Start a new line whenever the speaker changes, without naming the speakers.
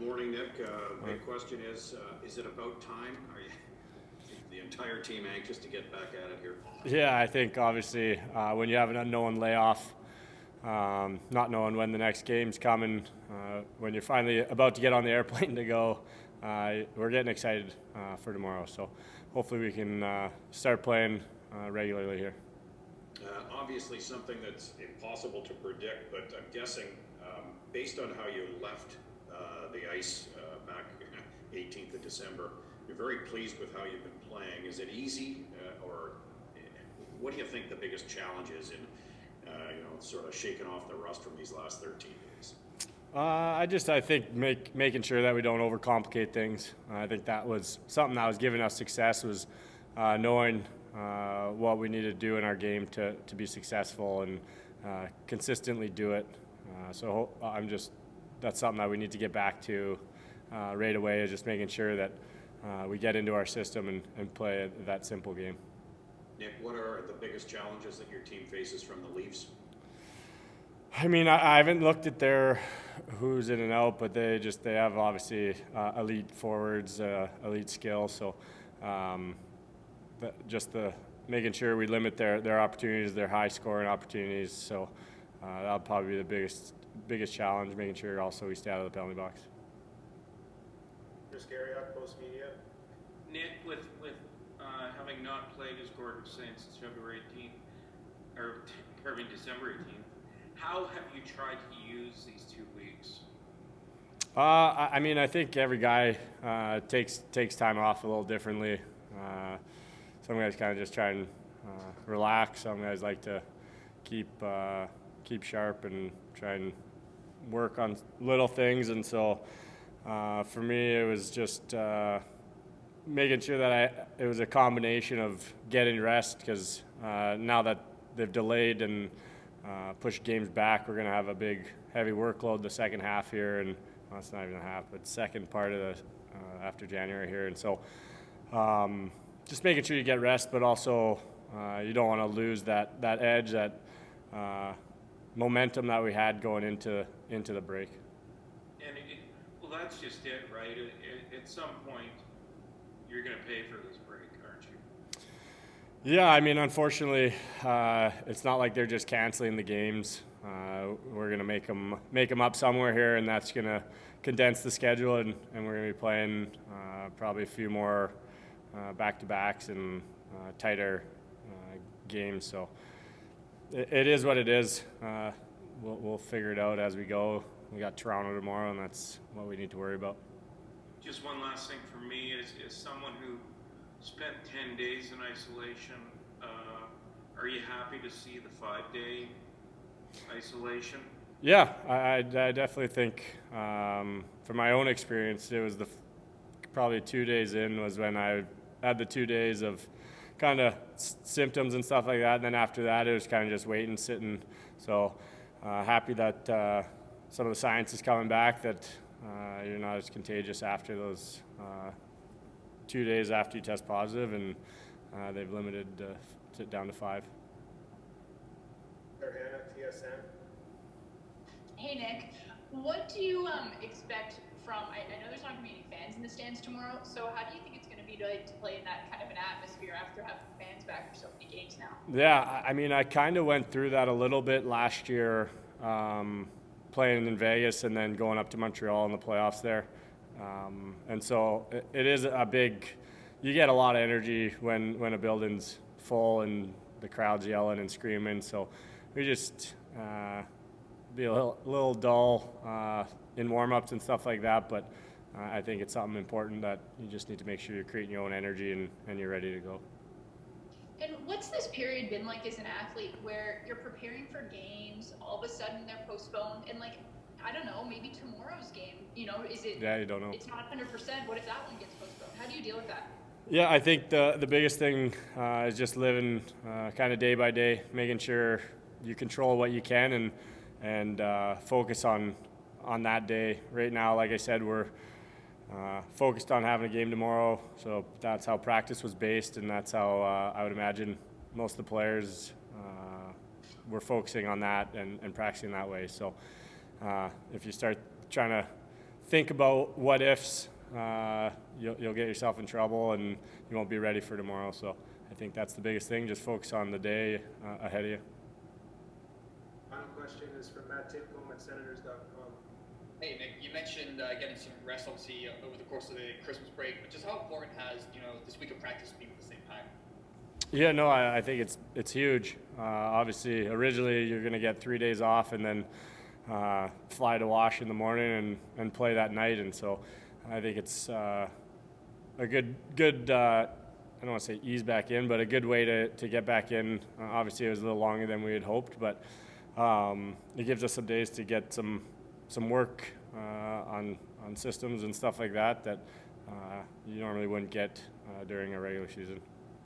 Morning, Nick. Big question is it about time? Are you, the entire team anxious to get back at it here?
Yeah, I think obviously when you have an unknown layoff, not knowing when the next game's coming, when you're finally about to get on the airplane to go, we're getting excited for tomorrow. So hopefully we can start playing regularly here.
Obviously something that's impossible to predict, but I'm guessing based on how you left the ice back 18th of December, you're very pleased with how you've been playing. Is it easy or what do you think the biggest challenge is in sort of shaking off the rust from these last 13 days?
I think making sure that we don't overcomplicate things. I think that was something that was giving us success, was knowing what we need to do in our game to be successful and consistently do it. So that's something that we need to get back to right away, is just making sure that we get into our system and play that simple game.
Nick, what are the biggest challenges that your team faces from the Leafs?
I mean, I haven't looked at their who's in and out, but they have obviously elite forwards, elite skill. So making sure we limit their opportunities, their high scoring opportunities. So that'll probably be the biggest challenge, making sure also we stay out of the penalty box.
Chris Garriock, Post Media.
Nick, with having not played as Gordon since February 18th, or December 18th, how have you tried to use these 2 weeks?
I mean, I think every guy takes time off a little differently. Some guys kind of just try and relax. Some guys like to keep sharp and try and work on little things. And so for me, it was just making sure that it was a combination of getting rest, because now that they've delayed and pushed games back, we're going to have a big, heavy workload the second half here, and well, it's not even a half, but second part of the after January here, and so just making sure you get rest, but also you don't want to lose that edge, that momentum that we had going into the break.
And well, that's just it, right? At some point, you're going to pay for this break, aren't you?
Yeah, I mean, unfortunately, it's not like they're just canceling the games. We're going to make them up somewhere here, and that's going to condense the schedule, and we're going to be playing probably a few more back-to-backs and tighter games. So it is what it is. We'll figure it out as we go. We got Toronto tomorrow, and that's what we need to worry about.
Just one last thing for me is someone who spent 10 days in isolation. Are you happy to see the 5-day isolation?
Yeah, I definitely think from my own experience, it was probably 2 days in was when I had the 2 days of kind of symptoms and stuff like that. And then after that, it was kind of just waiting, sitting. So happy that some of the science is coming back, that you're not as contagious after those 2 days after you test positive, and they've limited it down to 5.
TSN.
Hey Nick, what do you expect from, I know there's not going to be any fans in the stands tomorrow, so how do you think it's going to be to play in that kind of an atmosphere after having fans back for so many games now?
Yeah, I mean, I kind of went through that a little bit last year, playing in Vegas and then going up to Montreal in the playoffs there. And so it is a big, you get a lot of energy when a building's full and the crowd's yelling and screaming. So we just be a little dull in warm-ups and stuff like that, but I think it's something important that you just need to make sure you're creating your own energy and you're ready to go.
And what's this period been like as an athlete where you're preparing for games, all of a sudden they're postponed, and I don't know, maybe tomorrow's game, is it?
Yeah, you don't know.
It's not 100%. What if that one gets postponed? How do you deal with that?
Yeah, I think the biggest thing is just living kind of day by day, making sure you control what you can and focus on that day. Right now, like I said, we're focused on having a game tomorrow, so that's how practice was based, and that's how I would imagine most of the players were focusing on that and practicing that way. So if you start trying to think about what ifs, you'll get yourself in trouble and you won't be ready for tomorrow. So I think that's the biggest thing. Just focus on the day ahead of you.
Final question is from Matt Tipcombe at Senators.com.
Hey Nick, you mentioned getting some rest obviously over the course of the Christmas break, but just how important has this week of practice been at the same time?
Yeah, no, I think it's huge. Obviously, originally you're going to get 3 days off and then fly to Wash in the morning and play that night, and so I think it's a good I don't want to say ease back in, but a good way to get back in. Obviously, it was a little longer than we had hoped, but it gives us some days to get some work on systems and stuff like that you normally wouldn't get during a regular season.